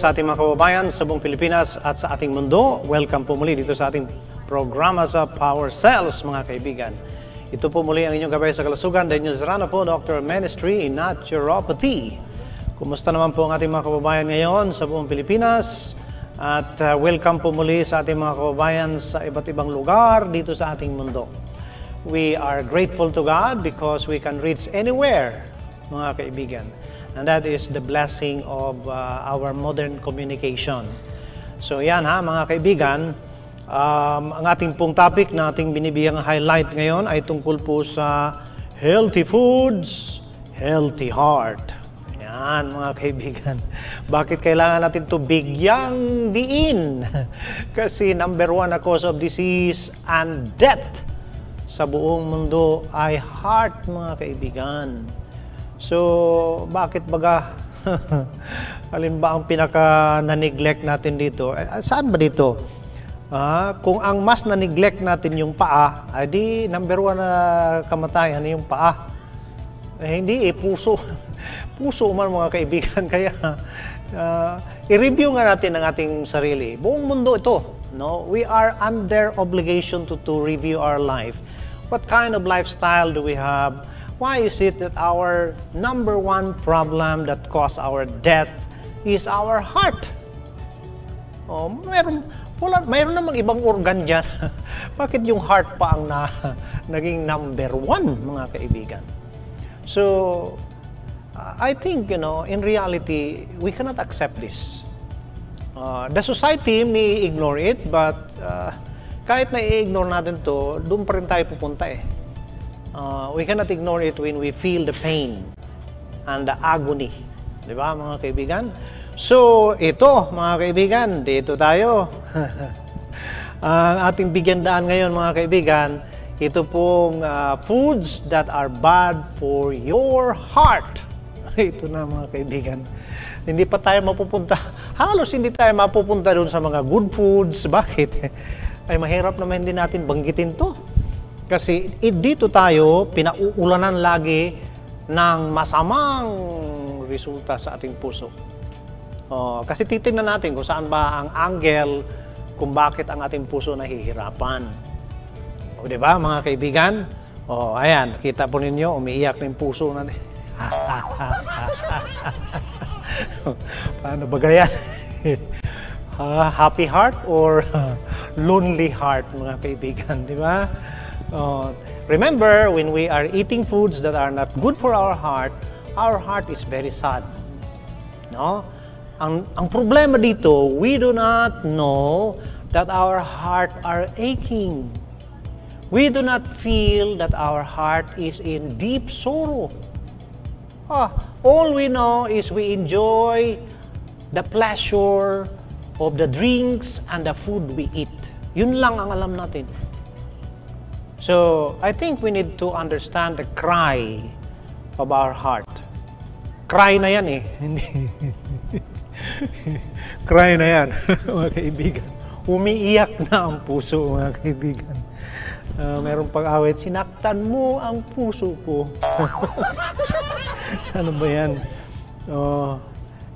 sa ating mga kababayan sa buong Pilipinas at sa ating mundo. Welcome po muli dito sa ating programa sa Power Cells, mga kaibigan. Ito po muli ang inyong gabay sa kalusugan. Daniel Serrano po, Dr. Ministry in Naturopathy. Kumusta naman po ang ating mga kababayan ngayon sa buong Pilipinas? At welcome po muli sa ating mga kababayan sa iba't ibang lugar dito sa ating mundo. We are grateful to God because we can reach anywhere, mga kaibigan. And that is the blessing of our modern communication. So yan ha, mga kaibigan, ang ating pong topic na ating binibigyang highlight ngayon ay tungkol po sa healthy foods, healthy heart. Yan mga kaibigan. Bakit kailangan natin ito bigyang diin? Kasi number one na cause of disease and death sa buong mundo ay heart, mga kaibigan. So, bakit baga, alin ba ang pinaka-na-neglect natin dito? Saan ba dito? Kung ang mas na-neglect natin yung paa, ay di number one na kamatayan yung paa. Hindi puso. Puso man, mga kaibigan. Kaya, i-review nga natin ang ating sarili. Buong mundo ito. No? We are under obligation to review our life. What kind of lifestyle do we have? Why is it that our number one problem that cause our death is our heart? Oh, mayroon namang ibang organ dyan. Bakit yung heart pa ang naging number one, mga kaibigan? So, I think, in reality, we cannot accept this. The society may ignore it, but kahit na i-ignore natin to, doon pa rin tayo pupunta eh. We cannot ignore it when we feel the pain and the agony. Di ba, mga kaibigan? So, ito, mga kaibigan, dito tayo. Ang ating bigyandaan ngayon, mga kaibigan, ito pong foods that are bad for your heart. Ito na, mga kaibigan. Hindi pa tayo mapupunta. Halos hindi tayo mapupunta doon sa mga good foods. Bakit? Ay mahirap naman hindi natin banggitin to. Kasi dito tayo, pinauulanan lagi ng masamang resulta sa ating puso. Kasi titingnan natin kung saan ba ang angle kung bakit ang ating puso nahihirapan. O, diba, mga kaibigan? Ayan, kita po ninyo, umiiyak na yung puso natin. Paano ba ganyan? Happy heart or lonely heart, mga kaibigan, di ba? Remember, when we are eating foods that are not good for our heart is very sad. No? Ang problema dito, we do not know that our heart are aching. We do not feel that our heart is in deep sorrow. All we know is we enjoy the pleasure of the drinks and the food we eat. Yun lang ang alam natin. So, I think we need to understand the cry of our heart. Cry na yan eh. Cry na yan, mga kaibigan. Umiiyak na ang puso, mga kaibigan. Meron pang awit, sinaktan mo ang puso ko. Ano ba yan?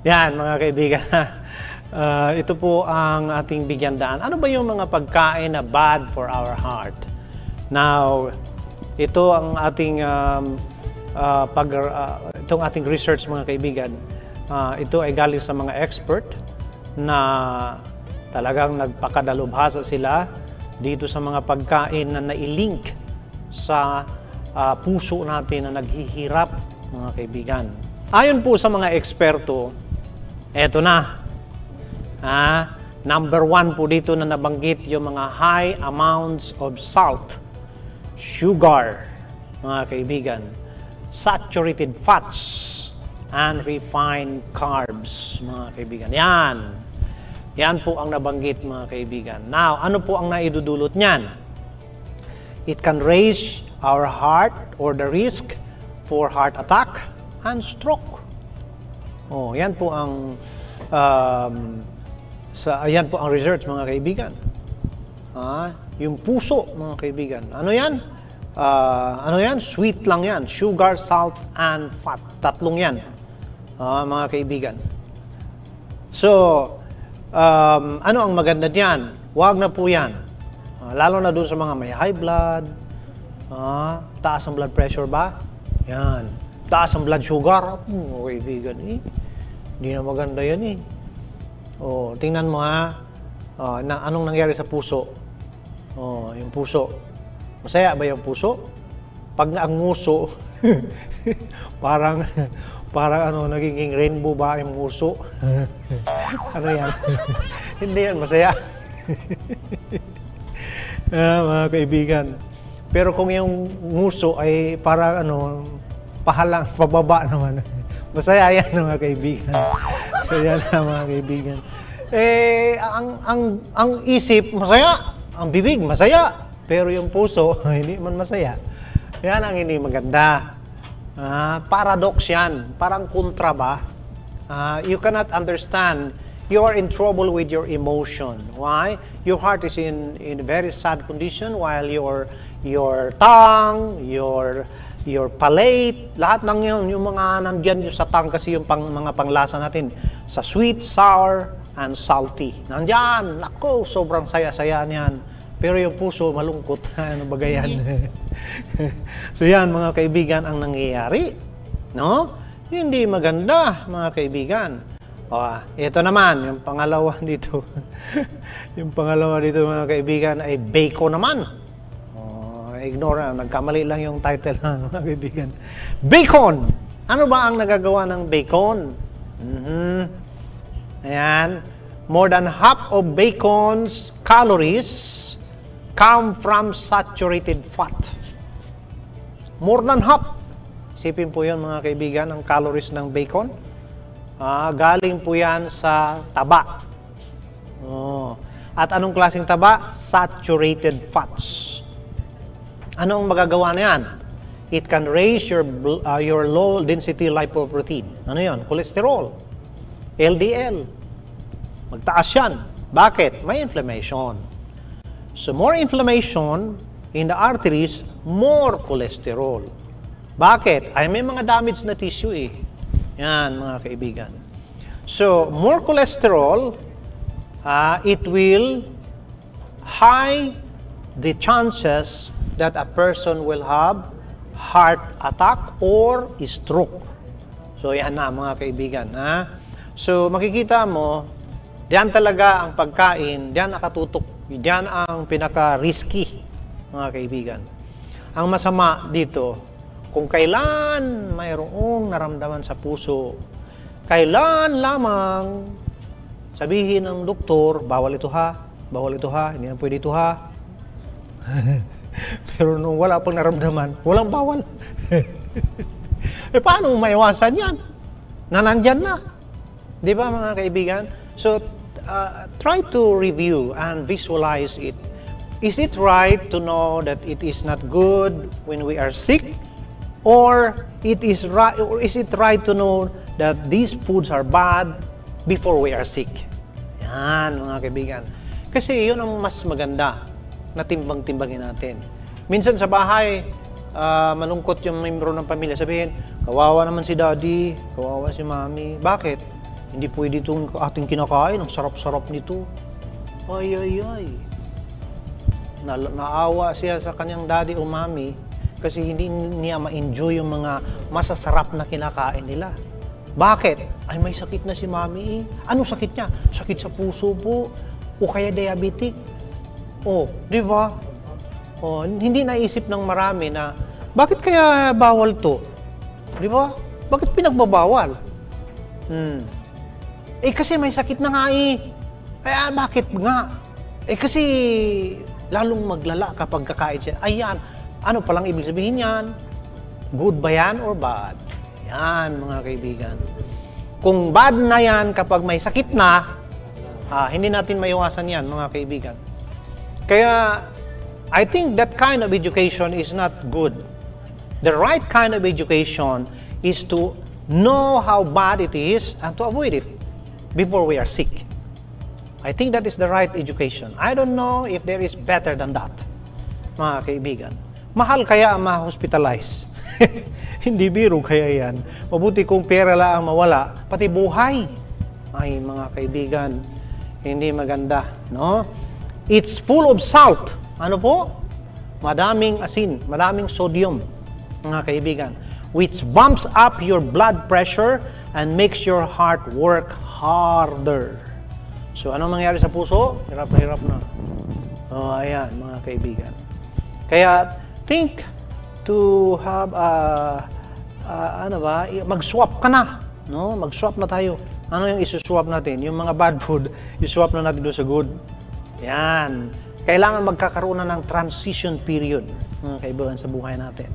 Yan, mga kaibigan. Ito po ang ating bigyandaan. Ano ba yung mga pagkain na bad for our heart? Now, ito ang ating itong ating research, mga kaibigan. Ito ay galing sa mga expert na talagang nagpakadalubhasa sila dito sa mga pagkain na nailink sa puso natin na naghihirap, mga kaibigan. Ayon po sa mga eksperto, eto na. Number one po dito na nabanggit yung mga high amounts of salt, sugar, mga kaibigan, saturated fats, and refined carbs, mga kaibigan. Yan po ang nabanggit, mga kaibigan. Now, ano po ang naidudulot niyan? It can raise our heart or the risk for heart attack and stroke. Yan po ang ayan po ang research, mga kaibigan. Yung puso, mga kaibigan. Ano yan? Sweet lang yan. Sugar, salt, and fat. Tatlong yan, mga kaibigan. So, ano ang maganda diyan? Huwag na po yan. Lalo na doon sa mga may high blood, taas ang blood pressure ba? Yan. Taas ang blood sugar. Kaibigan eh. Hindi na maganda yan eh. Tingnan mo anong nangyari sa puso. Yung puso. Masaya ba yung puso? Pag ang nguso, parang nagiging rainbow ba yung nguso? Ano yan? Hindi yan, masaya. Mga kaibigan. Pero kung yung nguso ay parang pahalang, pababa naman. Masaya yan mga kaibigan. So yan mga kaibigan. Ang isip, masaya. Ang bibig, masaya. Pero yung puso, hindi man masaya. Yan ang hindi maganda. Paradox yan. Parang kontra ba? You cannot understand. You are in trouble with your emotion. Why? Your heart is in a very sad condition while your tongue, your palate, lahat ng yun, yung mga nandyan yung sa tongue kasi yung mga panglasa natin, sa sweet, sour, and salty. Nandyan, nako, sobrang saya-saya niyan. Pero yung puso, malungkot. Ano ba yan? So yan, mga kaibigan, ang nangyayari. No? Hindi maganda, mga kaibigan. Ito naman, yung pangalawa dito. Yung pangalawa dito, mga kaibigan, ay bacon naman. Ignore, nagkamali lang yung title, mga kaibigan. Bacon! Ano ba ang nagagawa ng bacon? Ayan. More than half of bacon's calories come from saturated fat. More than half. Isipin po yun, mga kaibigan, ang calories ng bacon. Galing po yan sa taba. At anong klaseng taba? Saturated fats. Ano ang magagawa na yan? It can raise your low density lipoprotein. Ano yan? Cholesterol. LDL. Magtaas yan. Bakit? May inflammation. So more inflammation in the arteries, more cholesterol. Bakit? Ay may mga damage na tissue eh. Yan, mga kaibigan. So, more cholesterol, it will high the chances that a person will have heart attack or stroke. So, yan na, mga kaibigan. So, makikita mo, diyan talaga ang pagkain, diyan nakatutok, diyan ang pinaka-risky, mga kaibigan. Ang masama dito, kung kailan mayroong naramdaman sa puso, kailan lamang sabihin ng doktor, bawal ito ha, hindi na pwede ito ha. Pero nung wala pang naramdaman, walang bawal. Paano maiwasan yan? Nandyan na. Di ba, mga kaibigan? So, try to review and visualize it. Is it right to know that it is not good when we are sick? Or is it right to know that these foods are bad before we are sick? Yan, mga kaibigan. Kasi yun ang mas maganda na timbang-timbangin natin. Minsan sa bahay, malungkot yung membro ng pamilya. Sabihin, kawawa naman si daddy, kawawa si mami. Bakit? Hindi pwede itong ating kinakain. Ang sarap-sarap nito. Ay. Naawa siya sa kanyang daddy o mami kasi hindi niya ma-enjoy yung mga masasarap na kinakain nila. Bakit? Ay, may sakit na si mami eh. Anong sakit niya? Sakit sa puso po. O kaya diabetic. Di ba? Hindi naisip ng marami na, bakit kaya bawal to? Di ba? Bakit pinagbabawal? Kasi may sakit na nga eh. Kaya bakit nga? Kasi lalong maglala kapag kakain siya. Ayan. Ano palang ibig sabihin yan? Good ba yan or bad? Yan, mga kaibigan. Kung bad na yan kapag may sakit na, hindi natin maiwasan yan, mga kaibigan. Kaya, I think that kind of education is not good. The right kind of education is to know how bad it is and to avoid it before we are sick. I think that is the right education. I don't know if there is better than that, mga kaibigan. Mahal kaya ang ma-hospitalize. Hindi biro kaya yan. Mabuti kung pera lang ang mawala, pati buhay. ay mga kaibigan, hindi maganda, no? It's full of salt. Ano po? Madaming asin, madaming sodium, mga kaibigan, which bumps up your blood pressure and makes your heart work harder. So, anong mangyari sa puso? Hirap na hirap na. Oh, ayan, mga kaibigan. Kaya, think to have mag-swap ka na, no? Mag-swap na tayo. Ano yung isuswap natin? Yung mga bad food, iswap na natin doon sa good. Yan. Kailangan magkakaroon na ng transition period, mga kaibigan, sa buhay natin.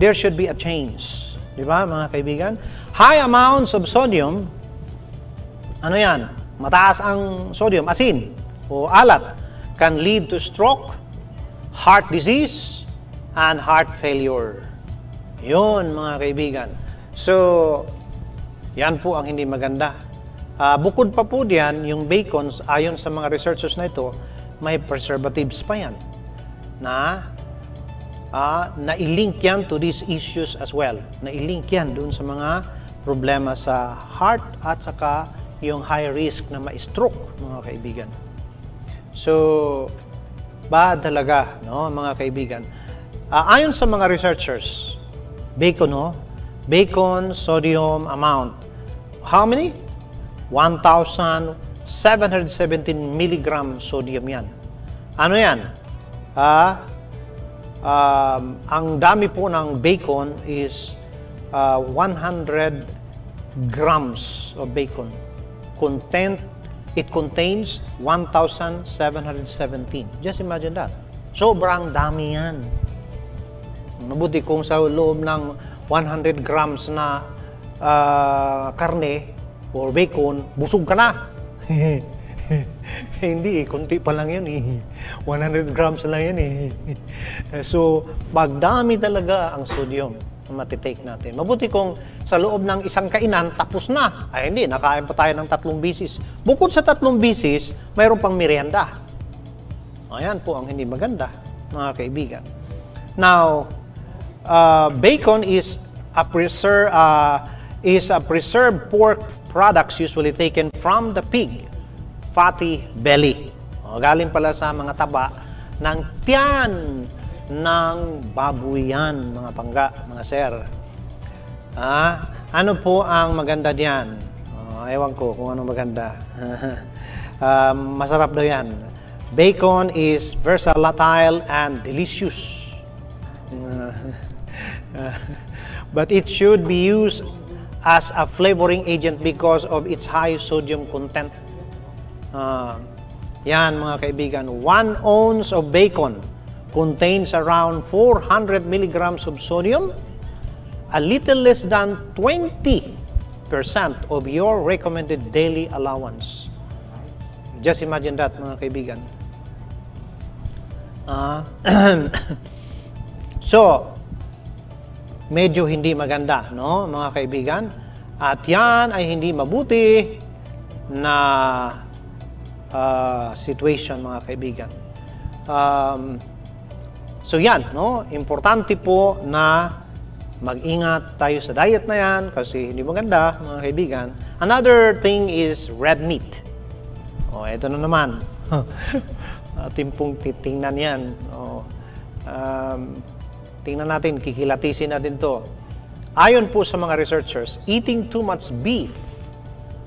There should be a change. Di ba, mga kaibigan? High amounts of sodium, ano yan? Mataas ang sodium, asin, o alat, can lead to stroke, heart disease, and heart failure. Yun, mga kaibigan. So, yan po ang hindi maganda. Bukod pa po diyan, yung bacon, ayon sa mga researchers na ito, may preservatives pa yan na nailink yan to these issues as well. Nailink yan doon sa mga problema sa heart at saka yung high risk na ma-stroke, mga kaibigan. So, bad talaga, no, mga kaibigan. Ayon sa mga researchers, bacon, no? Bacon sodium amount. How many? 1,717 milligram sodium yan. Ano yan? Ang dami po ng bacon is 100 grams of bacon. It contains 1,717. Just imagine that. Sobrang dami yan. Mabuti kung sa loob ng 100 grams na karne or bacon, busog ka na. Hindi, konti pa lang yun eh. 100 grams lang yan eh. So, pagdami talaga ang sodium na matitake natin. Mabuti kung sa loob ng isang kainan, tapos na. Ay hindi, nakain pa tayo ng 3 bisis. Bukod sa 3 bisis, mayroon pang merienda. Ayan po ang hindi maganda, mga kaibigan. Now, bacon is a preserved pork products usually taken from the pig fatty belly. Galing pala sa mga taba ng tiyan ng baboy yan, mga pangga, mga sir. Ano po ang maganda diyan? Ewan ko kung ano maganda. Masarap daw yan. Bacon is versatile and delicious. But it should be used as a flavoring agent because of its high sodium content. Yan, mga kaibigan, 1 ounce of bacon contains around 400 milligrams of sodium, a little less than 20% of your recommended daily allowance. Just imagine that, mga kaibigan. So, medyo hindi maganda, no, mga kaibigan? At yan ay hindi mabuti na situation, mga kaibigan. So yan, no? Importante po na mag-ingat tayo sa diet na yan kasi hindi maganda, mga kaibigan. Another thing is red meat. Ito na naman. Ating pong titingnan yan. Tingnan natin, kikilatisin natin to. Ayon po sa mga researchers, eating too much beef,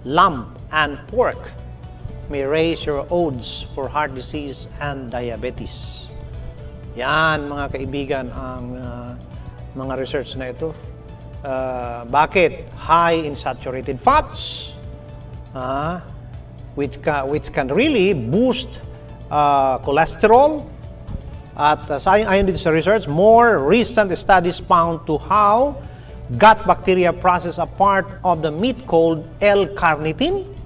lamb, and pork may raise your odds for heart disease and diabetes. Yan, mga kaibigan, ang mga research na ito. Bakit? High in saturated fats, which can really boost cholesterol. At ayon dito sa research, more recent studies found to how gut bacteria process a part of the meat called L-carnitine.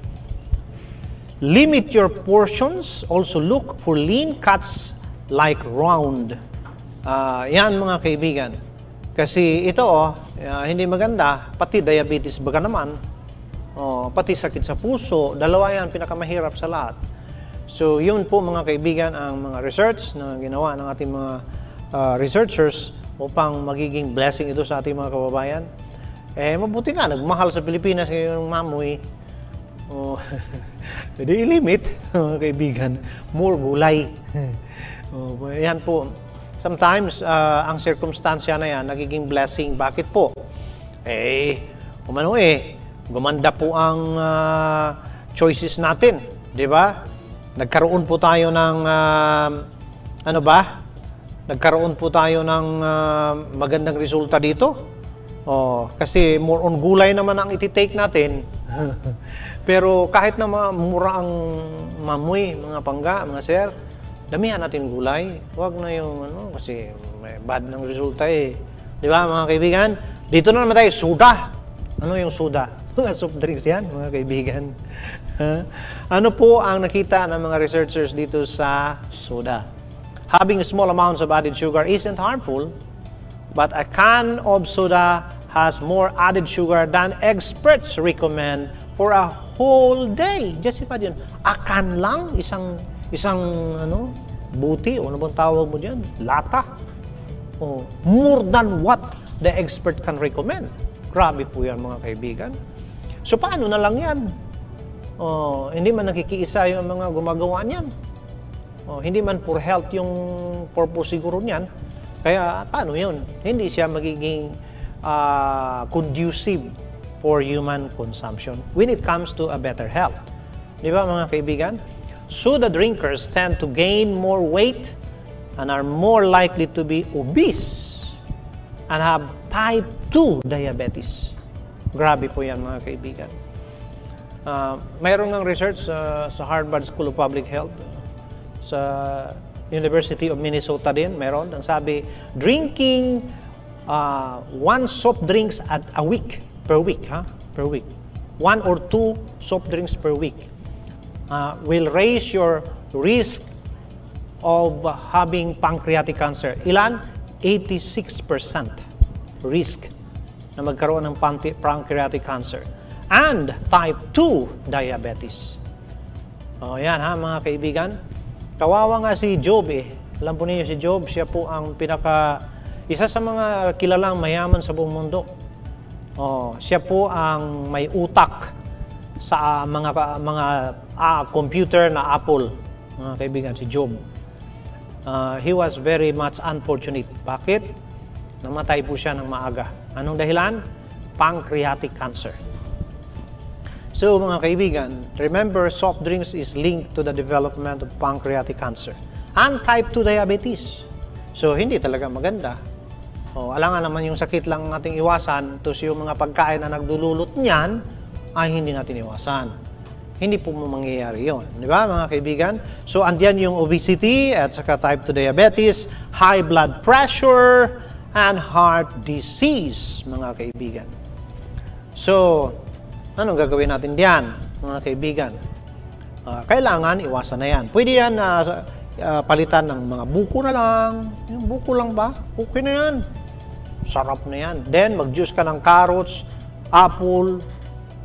Limit your portions. Also look for lean cuts like round. Yan, mga kaibigan. Kasi ito, hindi maganda. Pati diabetes baga naman. Pati sakit sa puso. Dalawa yan, pinakamahirap sa lahat. So, yun po, mga kaibigan, ang mga research na ginawa ng ating mga researchers upang magiging blessing ito sa ating mga kababayan. Mabuti nga, nagmahal sa Pilipinas yung mamoy. Oh, pwede i-limit, mga kaibigan, more gulay. Oh, yan po. Sometimes, ang circumstansya na yan, nagiging blessing. Bakit po? Gumanda po ang choices natin. Di ba? Nagkaroon po tayo ng, Nagkaroon po tayo ng magandang resulta dito. Kasi more on gulay naman ang iti-take natin. Pero kahit na mura ang mamoy, mga pangga, mga sir, damihan natin gulay. Huwag na yung kasi may bad ng resulta eh. Di ba mga kaibigan? Dito na naman tayo, soda. Ano yung soda? Mga soft drinks yan, mga kaibigan. Ano po ang nakita ng mga researchers dito sa soda? Having small amounts of added sugar isn't harmful, but a can of soda has more added sugar than experts recommend for a whole day. Just imagine, a can lang, isang buti, o ano bang tawag mo dyan? Lata. More than what the expert can recommend. Grabe po yan, mga kaibigan. So, paano na lang yan? Hindi man nakikiisa yung mga gumagawa niyan. Hindi man for health yung purpose siguro niyan. Kaya, paano yun? Hindi siya magiging conducive for human consumption when it comes to a better health. Di ba, mga kaibigan? Soda drinkers tend to gain more weight and are more likely to be obese and have type 2 diabetes. Grabe po yan, mga kaibigan. Mayroon ng research sa Harvard School of Public Health, sa University of Minnesota din, meron. Ang sabi, drinking one soft drinks per week. 1 or 2 soft drinks per week will raise your risk of having pancreatic cancer. Ilan? 86% risk na magkaroon ng pancreatic cancer. And type 2 diabetes. Yan ha, mga kaibigan. Kawawa nga si Job eh. Alam po niyo si Job, siya po ang isa sa mga kilalang mayaman sa buong mundo. Siya po ang may utak sa mga computer na Apple, mga kaibigan, si Job. He was very much unfortunate. Bakit? Namatay po siya ng maaga. Anong dahilan? Pancreatic cancer. So, mga kaibigan, remember, soft drinks is linked to the development of pancreatic cancer and type 2 diabetes. So, hindi talaga maganda. Alangan naman yung sakit lang nating iwasan, tapos yung mga pagkain na nagdululot niyan, ay hindi natin iwasan. Hindi po mangyayari yun. Di ba, mga kaibigan? So, andyan yung obesity at saka type 2 diabetes, high blood pressure, and heart disease, mga kaibigan. So, anong gagawin natin diyan, mga kaibigan? Kailangan iwasan na yan. Pwede yan palitan ng mga buko na lang. Yung buko lang ba? Okay na yan. Sarap na yan. Then, mag-juice ka ng carrots, apple,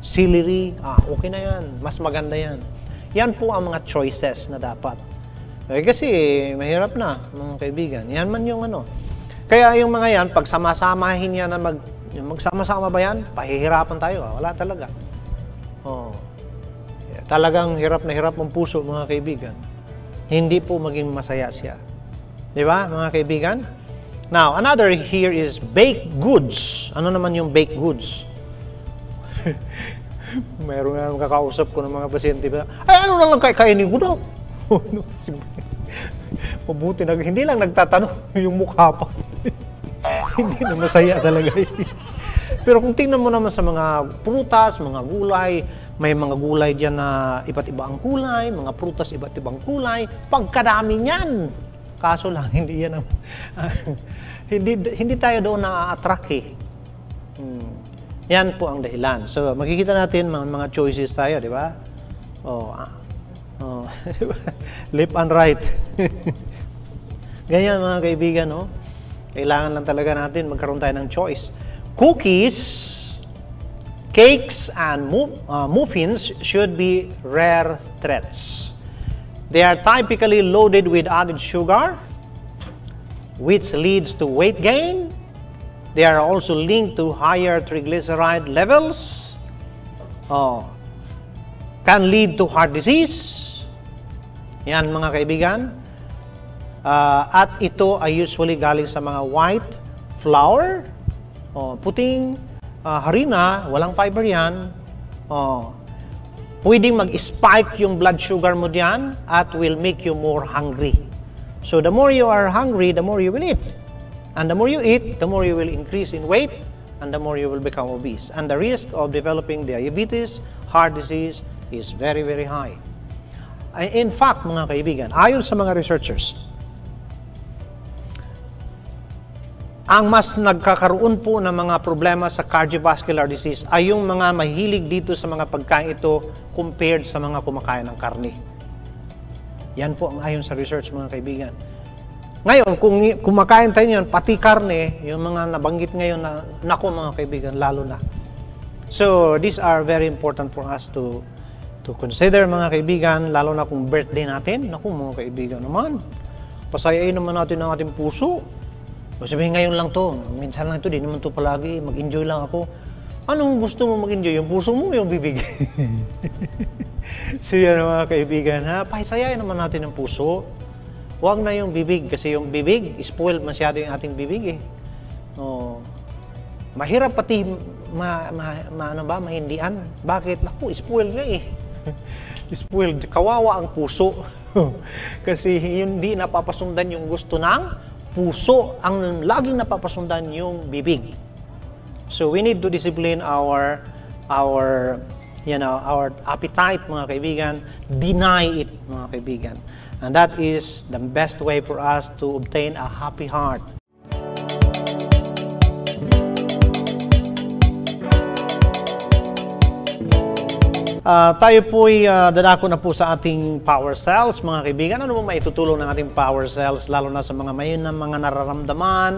celery. Okay na yan. Mas maganda yan. Yan po ang mga choices na dapat. Kasi mahirap na, mga kaibigan. Yan man yung Kaya yung mga yan, pag sama-samahin yan na magsama-sama ba yan? Pahihirapan tayo. Wala talaga. Talagang hirap na hirap ang puso, mga kaibigan. Hindi po maging masaya siya. Di ba, mga kaibigan? Now, another here is baked goods. Ano naman yung baked goods? Mayroon nga kakausap ko ng mga pasyente. Ay, ano na lang kainin ko daw? Mabuti na, hindi lang nagtatanong yung mukha pa. Hindi na masaya talaga yun. Pero kung tingnan mo naman sa mga prutas, mga gulay, may mga gulay dyan na iba't iba ang kulay, mga prutas iba't ibang kulay, pagkadami niyan. Kaso lang, hindi yan ang, hindi tayo doon na-attract eh. Yan po ang dahilan. So, makikita natin mga choices tayo, di ba? Left and right. Ganyan, mga kaibigan, no? Kailangan lang talaga natin magkaroon tayo ng choice. Cookies, cakes, and muffins should be rare treats. They are typically loaded with added sugar, which leads to weight gain. They are also linked to higher triglyceride levels. can lead to heart disease. Yan mga kaibigan. At ito ay usually galing sa mga white flour, puting harina, walang fiber yan. Pwedeng mag-spike yung blood sugar mo diyan at will make you more hungry. So the more you are hungry, the more you will eat. And the more you eat, the more you will increase in weight and the more you will become obese. And the risk of developing diabetes, heart disease is very, very high. In fact, mga kaibigan, ayon sa mga researchers, ang mas nagkakaroon po ng mga problema sa cardiovascular disease ay yung mga mahilig dito sa mga pagkain ito compared sa mga kumakain ng karne. Yan po ang ayon sa research, mga kaibigan. Ngayon, kung kumakain tayo yan, pati karne, yung mga nabanggit ngayon na, naku mga kaibigan, lalo na. So, these are very important for us to consider, mga kaibigan, lalo na kung birthday natin. Naku mga kaibigan naman, pasayain naman natin ang ating puso. O sabihin ngayon lang to, minsan lang ito, di naman to palagi, mag-enjoy lang ako. Anong gusto mo mag-enjoy? Yung puso mo, yung bibig? So yan mga kaibigan, ha? Pahisayain naman natin ang puso. Huwag na yung bibig, kasi yung bibig, spoiled masyado yung ating bibig eh. Mahirap pati mahindian. Bakit? Naku, spoiled na eh. Spoiled. Kawawa ang puso. Kasi hindi napapasundan yung gusto ng puso, ang laging napapasundan yung bibig. So we need to discipline our appetite, mga kaibigan. Deny it, mga kaibigan. And that is the best way for us to obtain a happy heart. Tayo po'y dadako na po sa ating power cells, mga kaibigan. Ano mo maitutulong ng ating power cells, lalo na sa mga mayon ng mga nararamdaman.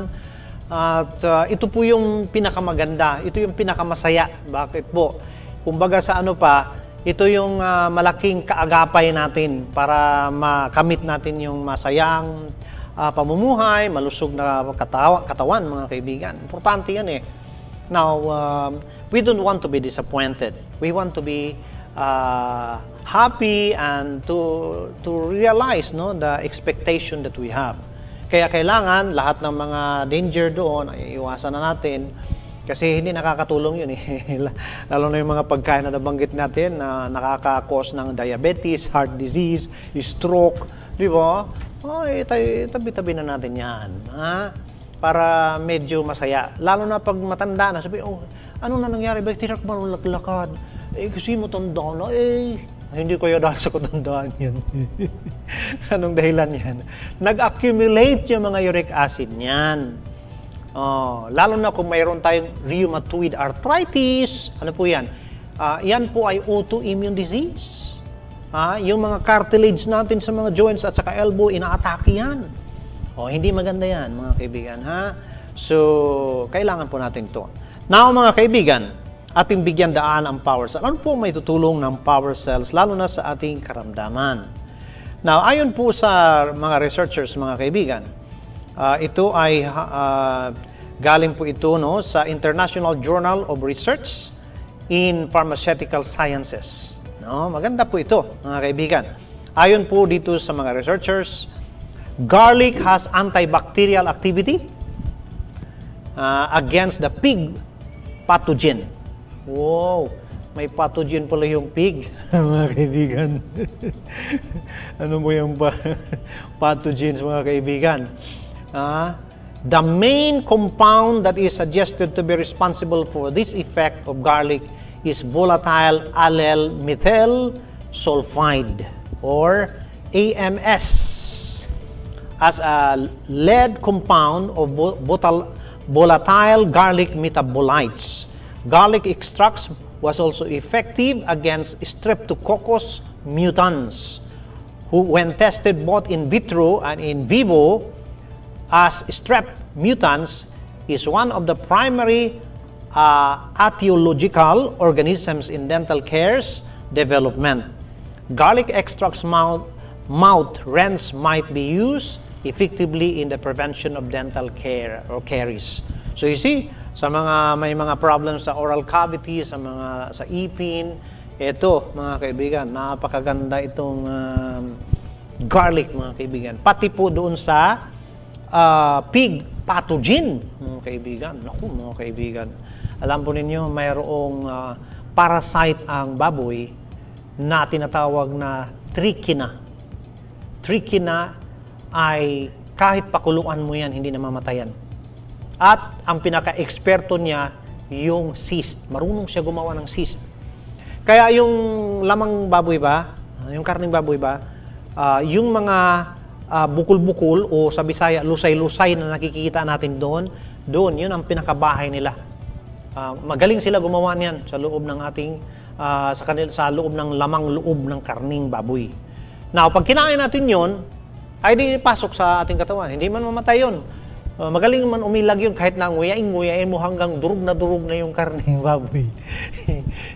At ito po yung pinakamaganda, ito yung pinakamasaya. Bakit po? Kumbaga sa ano pa, ito yung malaking kaagapay natin para makamit natin yung masayang pamumuhay, malusog na katawan, mga kaibigan. Importante yan eh. Now, we don't want to be disappointed. We want to be happy and to realize the expectation that we have. Kaya kailangan lahat ng mga danger doon ay iwasan na natin kasi hindi nakakatulong yun eh. Lalo na yung mga pagkain na nabanggit natin na nakaka-cause ng diabetes, heart disease, stroke, di ba? Ay, tabi-tabi na natin yan. Ha? Para medyo masaya. Lalo na pag matanda na, sabi, ano na nangyari? Bakit tirak malulag-lakad? Kasi matanda na hindi ko yun dahil sa katandaan yan. Anong dahilan yan? Nag-accumulate yung mga uric acid niyan. Lalo na kung mayroon tayong rheumatoid arthritis, ano po yan? Yan po ay autoimmune disease. Yung mga cartilage natin sa mga joints at saka elbow, ina-atake yan. Hindi maganda yan, mga kaibigan, ha? So, kailangan po natin ito. Now, mga kaibigan, ating bigyan daan ang power cells. Ano po may tutulong ng power cells, lalo na sa ating karamdaman? Now, ayon po sa mga researchers, mga kaibigan, ito ay galing po ito sa International Journal of Research in Pharmaceutical Sciences. Maganda po ito, mga kaibigan. Ayon po dito sa mga researchers, garlic has antibacterial activity against the pig pathogen. Wow! May pathogen pala yung pig, mga kaibigan. Ano mo yung pathogens, mga kaibigan? The main compound that is suggested to be responsible for this effect of garlic is volatile allyl methyl sulfide, or AMS, as a lead compound of volatile garlic metabolites. Garlic extracts was also effective against Streptococcus mutans, who when tested both in vitro and in vivo, as strep mutans is one of the primary etiological organisms in dental care's development. Garlic extracts mouth rinse might be used effectively in the prevention of dental care or caries. So you see, sa mga may mga problems sa oral cavity, sa ipin, Ito, mga kaibigan, napakaganda itong garlic, mga kaibigan. Pati po doon sa pig pathogen, mga kaibigan. Naku, mga kaibigan. Alam po ninyo, mayroong parasite ang baboy na tinatawag na trichina. Trichina ay kahit pakuluan mo yan, hindi na mamatayan. At ang pinaka-eksperto niya, yung cyst. Marunong siya gumawa ng cyst. Kaya yung lamang baboy ba, yung karning baboy ba, yung mga bukol-bukol o sa Bisaya, lusay-lusay na nakikita natin doon, yun ang pinakabahay nila. Magaling sila gumawa niyan sa loob ng ating, sa loob ng lamang loob ng karning baboy. Now, pag kinain natin yun, ay di pasok sa ating katawan. Hindi man mamatay yun. Magaling man umilag yun kahit na nguyain mo hanggang durug na yung karning baboy.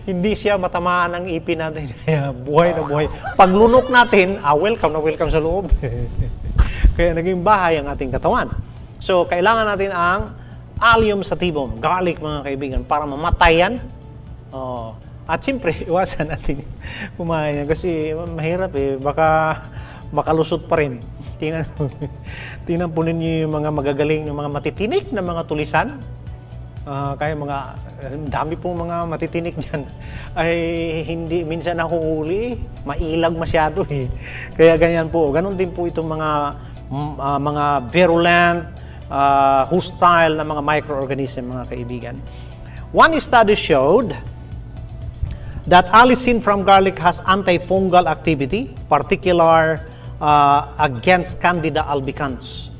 Hindi siya matamaan ng ipin natin. Kaya buhay na buhay. Paglunok natin, welcome na welcome sa loob. Kaya naging bahay ang ating katawan. So, kailangan natin ang allium sativum, garlic mga kaibigan, para mamatayan. At siyempre, iwasan natin kumain yan kasi mahirap baka makalusot pa rin. Tingnan po ninyo yung mga magagaling, yung mga matitinik na mga tulisan. Kaya dami pong mga matitinik dyan ay hindi, minsan nahuhuli, mailag masyado Kaya ganyan po. Ganon din po itong mga virulent, hostile na mga microorganism, mga kaibigan. One study showed that allicin from garlic has antifungal activity, particular against Candida albicans.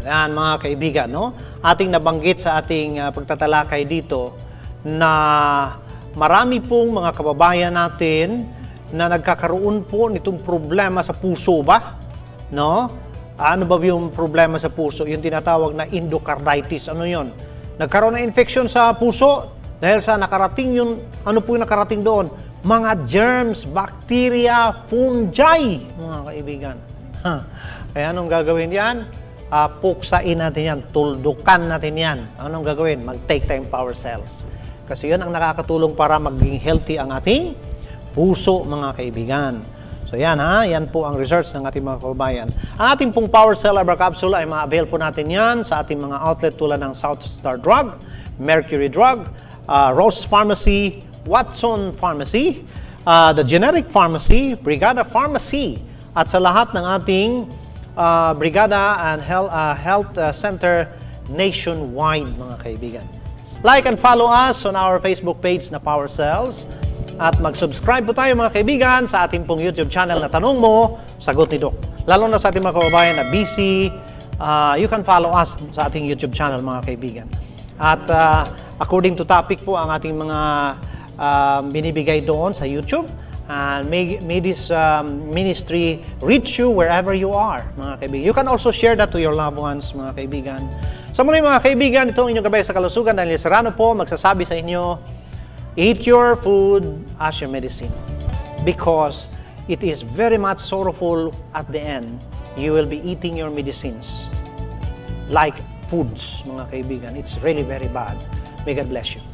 Yan mga kaibigan, no? Ating nabanggit sa ating pagtatalakay dito na marami pong mga kababayan natin na nagkakaroon po nitong problema sa puso ba? No? Ano ba yung problema sa puso? Yung tinatawag na endocarditis. Ano yon? Nagkaroon ng infection sa puso dahil sa nakarating yung, ano po yung nakarating doon? Mga germs, bacteria, fungi, mga kaibigan. Kaya anong gagawin yan? Puksain natin yan, tuldukan natin yan. Anong gagawin? Mag-take time power cells. Kasi yun ang nakakatulong para maging healthy ang ating puso, mga kaibigan. So yan yan po ang research ng ating mga kababayan. Ang ating pong Power Cell Abra Capsule ay ma-avail po natin yan sa ating mga outlet tulad ng South Star Drug, Mercury Drug, Rose Pharmacy, Watson Pharmacy, the Generic Pharmacy, Brigada Pharmacy, at sa lahat ng ating Brigada and Health Center nationwide, mga kaibigan. Like and follow us on our Facebook page na Power Cells. At mag-subscribe po tayo, mga kaibigan, sa ating pong YouTube channel na Tanong Mo, Sagot ni Doc. Lalo na sa ating mga kababayan na busy, you can follow us sa ating YouTube channel, mga kaibigan. At according to topic po ang ating mga binibigay doon sa YouTube. And may this ministry reach you wherever you are, mga kaibigan. You can also share that to your loved ones, mga kaibigan. Sa muli, mga kaibigan, itong inyong gabay sa kalusugan, Daniel Serrano po, magsasabi sa inyo, eat your food as your medicine. Because it is very much sorrowful at the end. You will be eating your medicines like foods, mga kaibigan. It's really very bad. May God bless you.